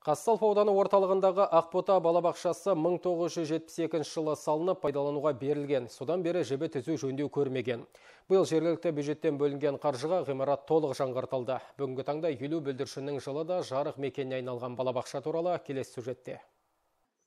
Қазталов ауданы орталығындағы Ақбота балабақшасы 1972 жылы салынып пайдалануға берілген. Содан бері жебе түзу жөндеу көрмеген. Биыл жергілікті бюджеттен бөлінген қаржыға ғимарат толық жаңғыртылды. Бүгінгі таңда 50 бүлдіршіннің жылы да жарық мекеніне айналған балабақша туралы келесі сюжетте.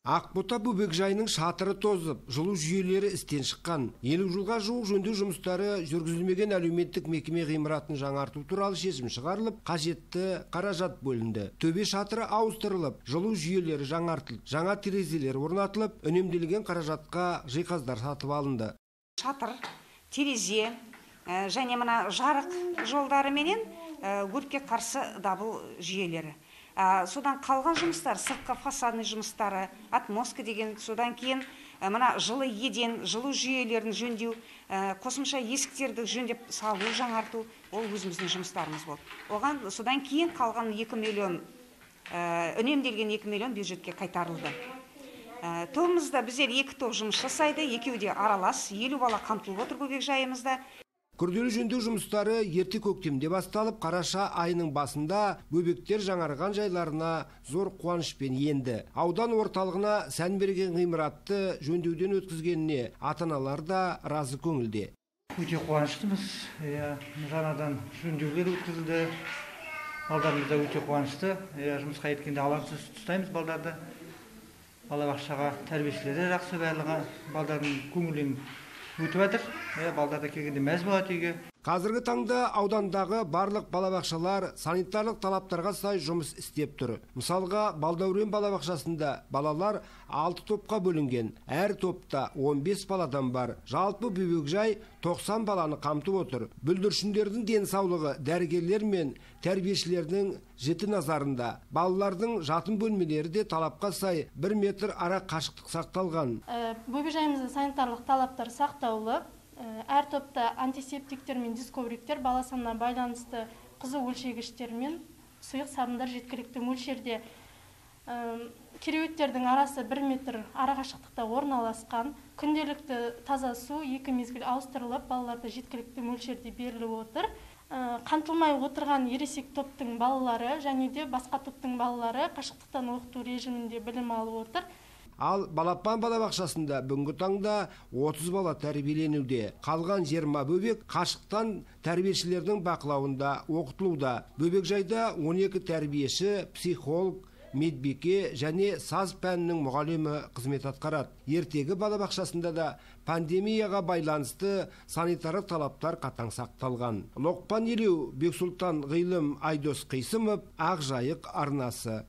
Ақбота бөбекжайының шатыры тозып, жылу жүйелері істен шыққан. 50 жылға жуық жөндеу жұмыстары жүргізілмеген әлеуметтік мекеме ғимаратын жаңарту туралы шешім шығарылып, қажетті қаражат бөлінді. Төбе шатыры ауыстырылып, жылу жүйелері жаңартылып, жаңа терезелер орнатылып, үнемделген қаражатқа жиһаздар сатып алынды. Шатыр, терезе және мына жарық жолдары менен өртке қарсы дабыл жүйелері. Содан қалған жұмыстар, сыртқы фасадный жұмыстары, отмостка деген, содан кейін мына жылы еден, жылу жүйелерін жөндеу, қосымша есіктерді жөндеп салу, жаңарту, ол өзіміздің жұмыстарымыз болды. Оған содан кейін қалған 2 миллион, үнемделген 2 миллион бюджетке қайтарылды. Тобымызда біздер 2 топ жұмыс жасайды, екеуде аралас, 50 бала қамтылып отыр бөбекжайымызда. Күрделі жөндеу жұмыстары ерте көктемде басталып, қараша айының басында бөбектер жаңарған жайларына зор қуанышпен енді. Аудан орталығына сән берген ғимаратты жөндеуден өткізгеніне ата-аналар да разы көңілде. Өте қуаныштымыз. Жаңадан жөндеулер өткізілді. Балдарымыз да өте қуанышты. Жұмысқа еткенде алаңсыз ұстаймыз балдарды. Балабақшаға тәрбиешілері жақсы барлығы. Балдардың көңілін өтіп жатыр. Балдарда келгенде мәз болады үйге. Қазіргі таңда аудандағы барлық балабақшалар санитарлық талаптарға сай жұмыс істеп тұр. Мысалға, Балдәурен балабақшасында балалар 6 топқа бөлінген. Әр топта 15 баладан бар. Жалпы бөбекжай 90 баланы қамтып отыр. Бүлдіршіндердің денсаулығы дәрігерлер мен тәрбиешілердің жіті назарында. Балалардың жатын бөлмелері де талапқа сай 1 метр ара қашықтық сақталған. Бөбекжайымызда санитарлық талаптар сақтаулы. Әр топта антисептиктер мен дискобриктер бала санына байланысты қызу өлшегіштер мен сұйық сабындар жеткілікті мөлшерде. Кереуеттердің арасы 1 метр арақашықтықта орналасқан. Күнделікті таза су 2 мезгіл ауыстырылып, балаларды жеткілікті мөлшерде беріліп отыр. Қамтылмай отырған ересек топтың балалары және де басқа топтың балалары қашықтықтан оқыту режимінде білім алып отыр. Ал Балапан балабақшасында бүгінгі таңда 30 бала тәрбиеленуде. Қалған 20 бөбек қашықтан тәрбиешілердің бақылауында оқытылуда. Бөбекжайда 12 тәрбиеші, психолог, медбике және саз пәнінің мұғалімі қызмет атқарады. Ертегі балабақшасында да пандемияға байланысты санитарлық талаптар қатаң сақталған. Лоқпан Елеу, Бексұлтан Ғилым, Айдос Қисымов, Ақжайық арнасы.